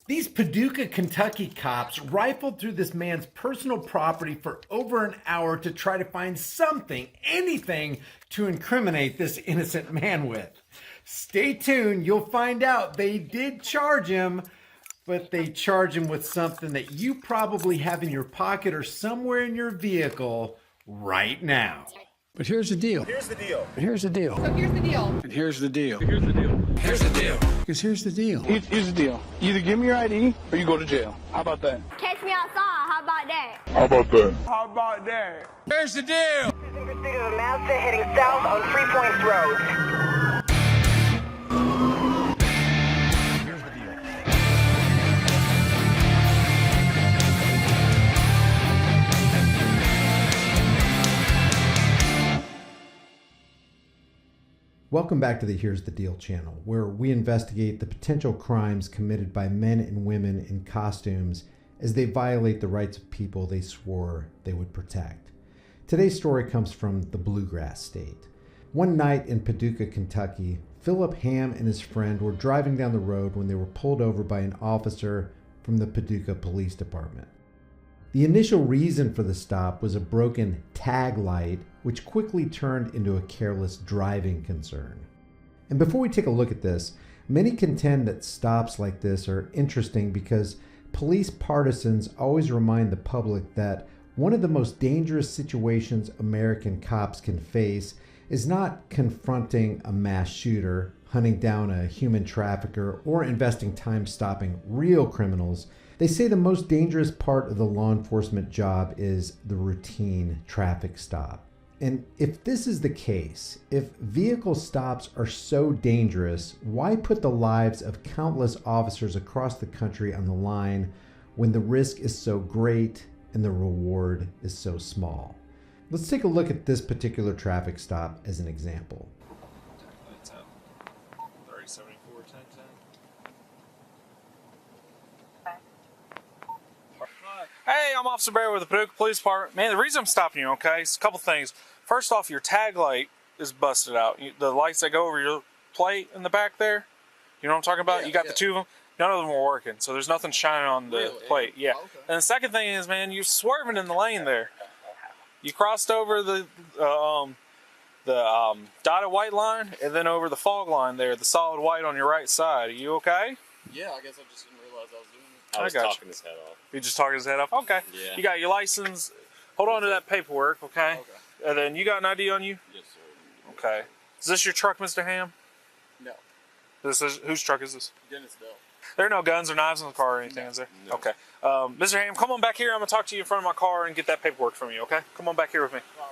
These Paducah, Kentucky cops rifled through this man's personal property for over an hour to try to find something, anything, to incriminate this innocent man with. Stay tuned, you'll find out they did charge him, but they charge him with something that you probably have in your pocket or somewhere in your vehicle right now. But here's the deal. Here's the deal. But here's the deal. So here's the deal. And here's the deal. Here's the deal. Here's the deal. Because here's the deal. Here's the deal. You either give me your ID or you go to jail. How about that? Catch me outside. How about that? How about that? How about that? Here's the deal. In pursuit of a Mazda heading south on 3 Points Road. Welcome back to the Here's the Deal channel, where we investigate the potential crimes committed by men and women in costumes as they violate the rights of people they swore they would protect. Today's story comes from the Bluegrass State. One night in Paducah, Kentucky, Philip Ham and his friend were driving down the road when they were pulled over by an officer from the Paducah Police Department. The initial reason for the stop was a broken tag light, which quickly turned into a careless driving concern. And before we take a look at this, many contend that stops like this are interesting because police partisans always remind the public that one of the most dangerous situations American cops can face is not confronting a mass shooter, hunting down a human trafficker, or investing time stopping real criminals. They say the most dangerous part of the law enforcement job is the routine traffic stop. And if this is the case, if vehicle stops are so dangerous, why put the lives of countless officers across the country on the line when the risk is so great and the reward is so small? Let's take a look at this particular traffic stop as an example. 3074, 1010. Hey, I'm Officer Bear with the Paducah Police Department. Man, the reason I'm stopping you, okay, is a couple things. First off, your tag light is busted out. The lights that go over your plate in the back there, you know what I'm talking about? Yeah, you got the two of them. None of them were working, so there's nothing shining on the Really? plate. Yeah. Oh, okay. And the second thing is, man, you're swerving in the lane there. You crossed over the dotted white line and then over the fog line there, the solid white on your right side. Are you okay? Yeah, I guess I just didn't realize I was doing it. I I was got talking his head off. You just talking his head off? Okay. Yeah. You got your license. Hold on to that paperwork, okay? Okay. And then you got an ID on you? Yes, sir. Okay. Is this your truck, Mr. Ham? No. This is whose truck is this? Dennis Dell. There are no guns or knives in the car or anything, is there? No. Okay. Mr. Ham, come on back here. I'm gonna talk to you in front of my car and get that paperwork from you, okay? Come on back here with me. Why do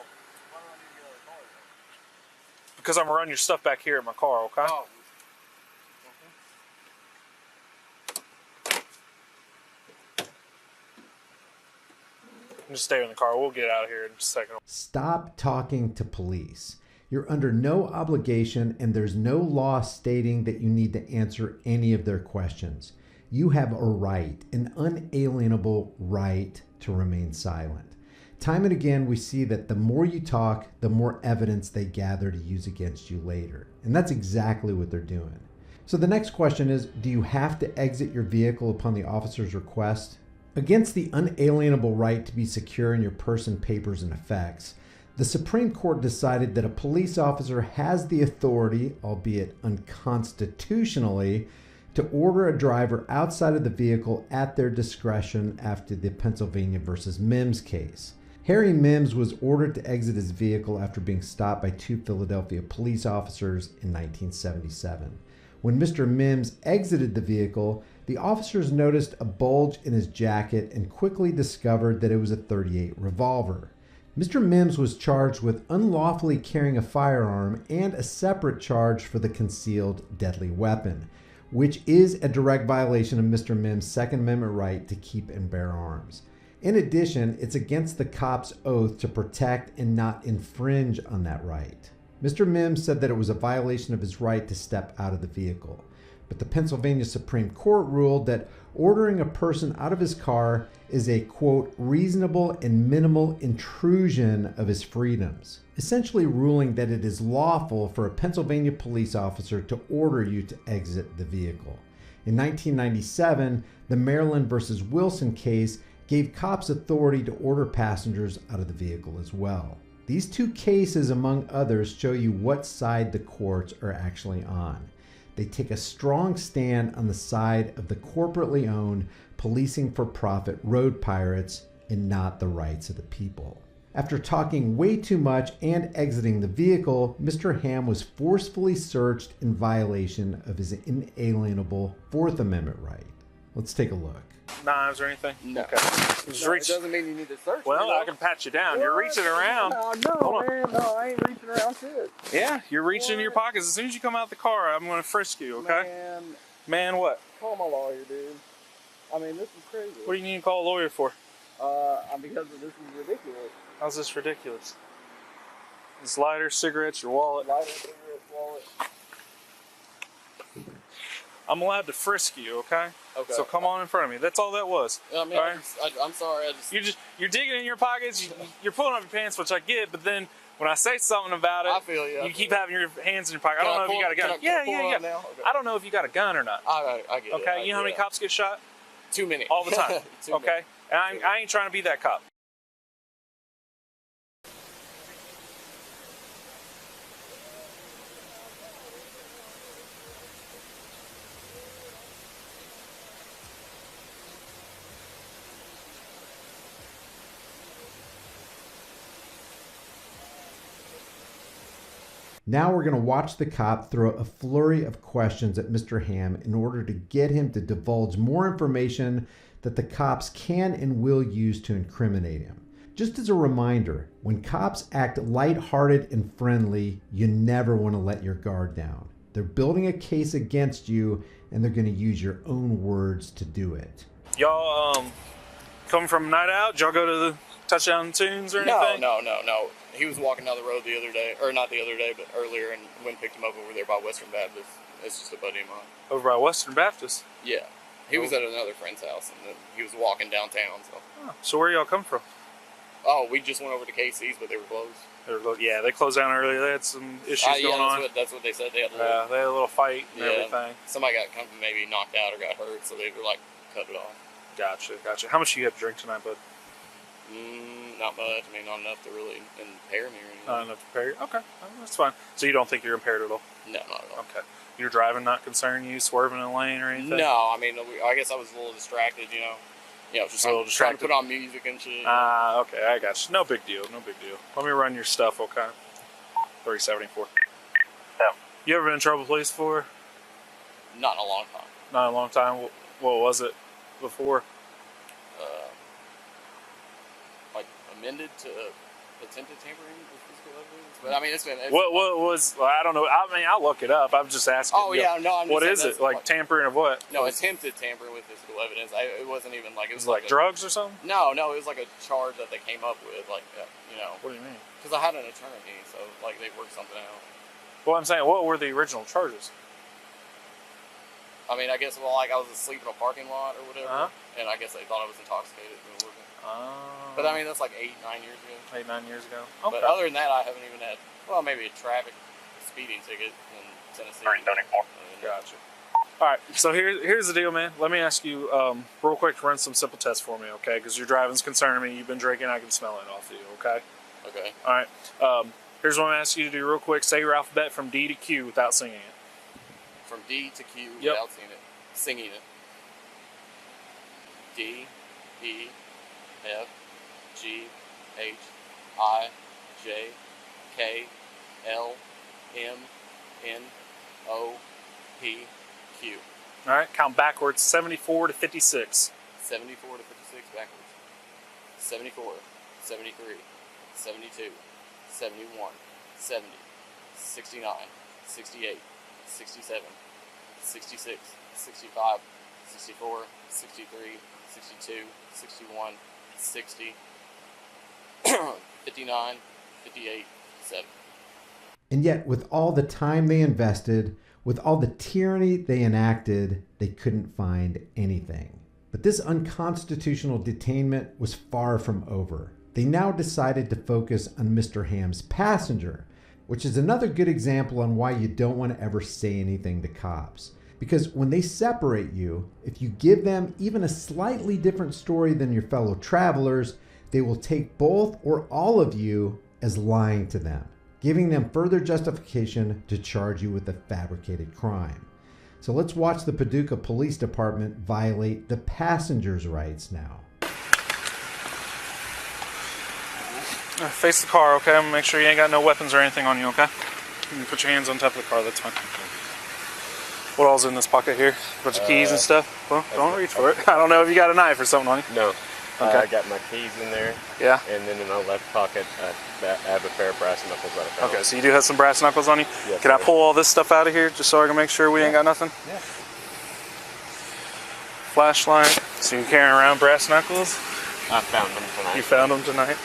I need to get out of the car then? Because I'm gonna run your stuff back here in my car, okay? Oh. Just stay in the car. We'll get out of here in just a second. Stop talking to police. You're under no obligation and there's no law stating that you need to answer any of their questions. You have a right, an unalienable right to remain silent. Time and again, we see that the more you talk, the more evidence they gather to use against you later. And that's exactly what they're doing. So the next question is, do you have to exit your vehicle upon the officer's request? Against the unalienable right to be secure in your person, papers, and effects, the Supreme Court decided that a police officer has the authority, albeit unconstitutionally, to order a driver outside of the vehicle at their discretion after the Pennsylvania versus Mims case. Harry Mims was ordered to exit his vehicle after being stopped by two Philadelphia police officers in 1977. When Mr. Mims exited the vehicle, the officers noticed a bulge in his jacket and quickly discovered that it was a .38 revolver. Mr. Mims was charged with unlawfully carrying a firearm and a separate charge for the concealed deadly weapon, which is a direct violation of Mr. Mims' Second Amendment right to keep and bear arms. In addition, it's against the cop's oath to protect and not infringe on that right. Mr. Mims said that it was a violation of his right to step out of the vehicle. But the Pennsylvania Supreme Court ruled that ordering a person out of his car is a, quote, reasonable and minimal intrusion of his freedoms, essentially ruling that it is lawful for a Pennsylvania police officer to order you to exit the vehicle. In 1997, the Maryland versus Wilson case gave cops authority to order passengers out of the vehicle as well. These two cases, among others, show you what side the courts are actually on. They take a strong stand on the side of the corporately owned, policing for profit road pirates and not the rights of the people. After talking way too much and exiting the vehicle, Mr. Ham was forcefully searched in violation of his inalienable Fourth Amendment right. Let's take a look. Knives or anything? No. Okay. Just No, reach. it doesn't mean you need to search. Well, me, I can pat you down. You're reaching around. No, Hold on. man. No, I ain't reaching around shit. Yeah, you're reaching in your pockets. As soon as you come out the car, I'm going to frisk you, okay? Man, what? Call my lawyer, dude. I mean, this is crazy. What do you need to call a lawyer for? Because this is ridiculous. How's this ridiculous? This lighter, cigarettes, your wallet. Lighter, cigarettes, wallet. I'm allowed to frisk you, okay? Okay. So come on in front of me. That's all that was. I mean, all right? I'm sorry. You're digging in your pockets. You're pulling up your pants, which I get. But then when I say something about it, I feel you. You keep having your hands in your pocket. I don't know if you got a gun. Yeah. Now? Okay. I don't know if you got a gun or not. I get it. Okay. You know how many cops get shot? Too many. All the time. Too Okay. And I ain't trying to be that cop. Now we're going to watch the cop throw a flurry of questions at Mr. Ham in order to get him to divulge more information that the cops can and will use to incriminate him. Just as a reminder, when cops act lighthearted and friendly, you never want to let your guard down. They're building a case against you, and they're going to use your own words to do it. Y'all coming from night out? Did y'all go to the Touchdown Tunes or anything? No. He was walking down the road the other day, or not the other day, but earlier, and Wynn picked him up over there by Western Baptist. It's just a buddy of mine. Over by Western Baptist? Yeah. He was at another friend's house, and then he was walking downtown. So where y'all come from? Oh, we just went over to KC's, but they were closed. Yeah, they closed down earlier. They had some issues going on. That's what they said. They had they had a little fight and everything. Somebody got maybe knocked out or got hurt, so they were like, cut it off. Gotcha. How much do you have to drink tonight, bud? Not much. I mean, not enough to really impair me or anything. Not enough to impair you? Okay, that's fine. So you don't think you're impaired at all? No, not at all. Okay. Your driving not concern you, swerving in the lane or anything? No, I mean, I guess I was a little distracted, just a little distracted. Trying to put on music and shit. Okay, I got you. No big deal. Let me run your stuff, okay? 374. Yeah. You ever been in trouble police before? Not in a long time. Not in a long time. What was it before? Like amended to attempted tampering with physical evidence. But I mean, it's been. What was? I don't know. I mean, I'll look it up. I'm just asking. Oh yeah, no. What is it? Like tampering of what? No, attempted tampering with physical evidence. It wasn't even like it was like drugs or something. No, it was like a charge that they came up with, like What do you mean? Because I had an attorney, so like they worked something out. Well, I'm saying, what were the original charges? I mean, I guess I was asleep in a parking lot or whatever, and I guess they thought I was intoxicated. But I mean, that's like 8-9 years ago. 8-9 years ago. Okay. But other than that, I haven't even had, maybe a speeding ticket in Tennessee. 374. Gotcha. All right, so here's the deal, man. Let me ask you real quick to run some simple tests for me, okay? Because your driving's concerning me. You've been drinking. I can smell it off of you, okay? Okay. All right. Here's what I'm going to ask you to do real quick. Say your alphabet from D to Q without singing it. From D to Q without singing it. D, E, F, G, H, I, J, K, L, M, N, O, P, Q. All right, count backwards, 74 to 56. 74 to 56 backwards. 74, 73, 72, 71, 70, 69, 68, 67, 66, 65, 64, 63, 62, 61, 60, 59, 58, 7. And yet, with all the time they invested, with all the tyranny they enacted, they couldn't find anything. But this unconstitutional detainment was far from over. They now decided to focus on Mr. Ham's passenger, which is another good example on why you don't want to ever say anything to cops. Because when they separate you, if you give them even a slightly different story than your fellow travelers, they will take both or all of you as lying to them, giving them further justification to charge you with a fabricated crime. So let's watch the Paducah Police Department violate the passengers' rights now. Face the car, okay? I'm gonna make sure you ain't got no weapons or anything on you, okay? You can put your hands on top of the car, that's fine. What all's in this pocket here? A bunch of keys and stuff? Well, don't reach for it. I don't know if you got a knife or something on you. No. Okay. I got my keys in there. Yeah? And then in my left pocket, I have a pair of brass knuckles that I found. Okay, so you do have some brass knuckles on you? Yes, Can I sir. pull all this stuff out of here just so I can make sure we ain't got nothing? Yeah. Flashlight. So you're carrying around brass knuckles? I found them tonight. You found them tonight?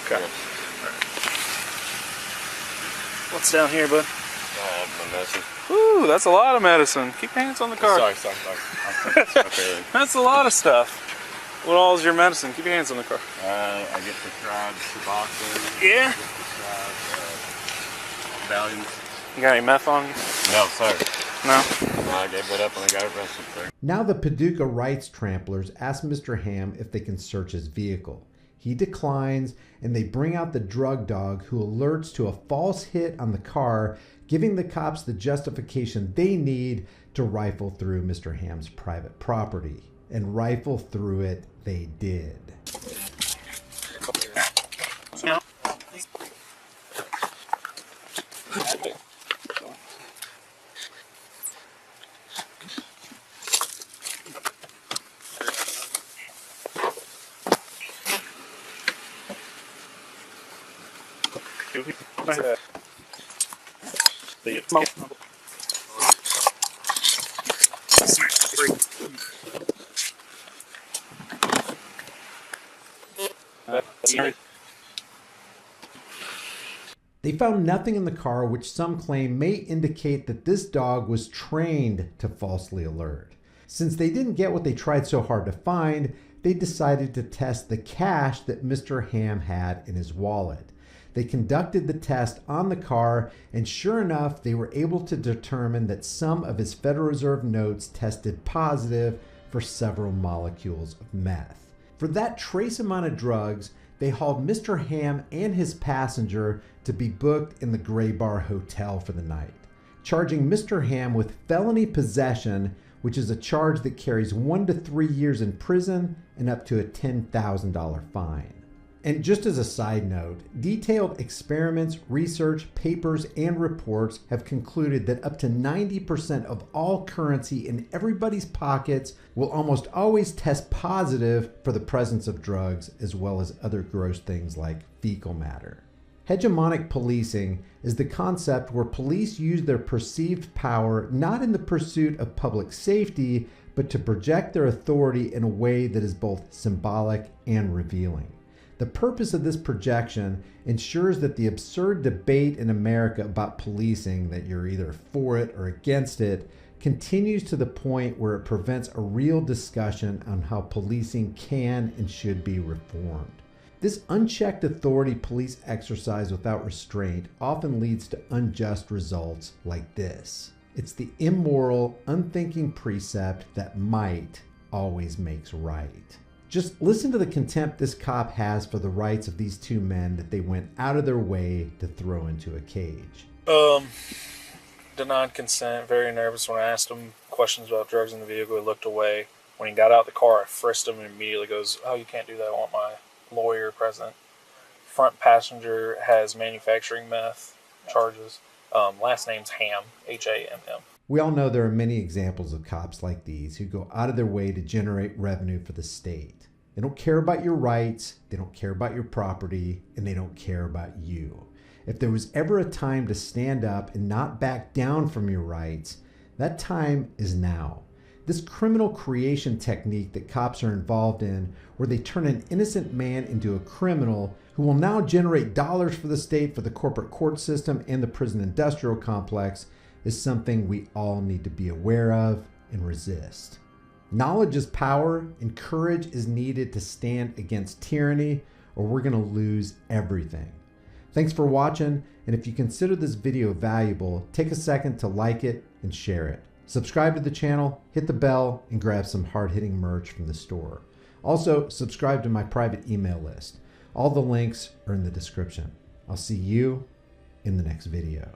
Okay. Yeah. Alright. What's down here, bud? I have my medicine. Ooh, that's a lot of medicine. Keep your hands on the car. Sorry. Okay. That's a lot of stuff. What all is your medicine? Keep your hands on the car. I get prescribed Suboxone. Yeah? Valium. You got any meth on you? No, sir. No? I gave that up when I got arrested, sir. Now the Paducah rights tramplers ask Mr. Ham if they can search his vehicle. He declines, and they bring out the drug dog, who alerts to a false hit on the car, giving the cops the justification they need to rifle through Mr. Ham's private property. And rifle through it they did. They found nothing in the car, which some claim may indicate that this dog was trained to falsely alert. Since they didn't get what they tried so hard to find, they decided to test the cash that Mr. Ham had in his wallet. They conducted the test on the car, and sure enough, they were able to determine that some of his Federal Reserve notes tested positive for several molecules of meth. For that trace amount of drugs, they hauled Mr. Ham and his passenger to be booked in the Gray Bar Hotel for the night, charging Mr. Ham with felony possession, which is a charge that carries 1 to 3 years in prison and up to a $10,000 fine. And just as a side note, detailed experiments, research, papers, and reports have concluded that up to 90% of all currency in everybody's pockets will almost always test positive for the presence of drugs, as well as other gross things like fecal matter. Hegemonic policing is the concept where police use their perceived power not in the pursuit of public safety, but to project their authority in a way that is both symbolic and revealing. The purpose of this projection ensures that the absurd debate in America about policing, that you're either for it or against it, continues to the point where it prevents a real discussion on how policing can and should be reformed. This unchecked authority police exercise without restraint often leads to unjust results like this. It's the immoral, unthinking precept that might always makes right. Just listen to the contempt this cop has for the rights of these two men that they went out of their way to throw into a cage. Denied consent, very nervous when I asked him questions about drugs in the vehicle. He looked away. When he got out of the car, I frisked him and immediately goes, "Oh, you can't do that. I want my lawyer present." Front passenger has manufacturing meth charges. Last name's Ham, Hamm. We all know there are many examples of cops like these who go out of their way to generate revenue for the state. They don't care about your rights, they don't care about your property, and they don't care about you. If there was ever a time to stand up and not back down from your rights, that time is now. This criminal creation technique that cops are involved in, where they turn an innocent man into a criminal who will now generate dollars for the state, for the corporate court system, and the prison industrial complex, is something we all need to be aware of and resist. Knowledge is power, and courage is needed to stand against tyranny, or we're going to lose everything. Thanks for watching, and if you consider this video valuable, take a second to like it and share it. Subscribe to the channel, hit the bell, and grab some hard-hitting merch from the store. Also, subscribe to my private email list. All the links are in the description. I'll see you in the next video.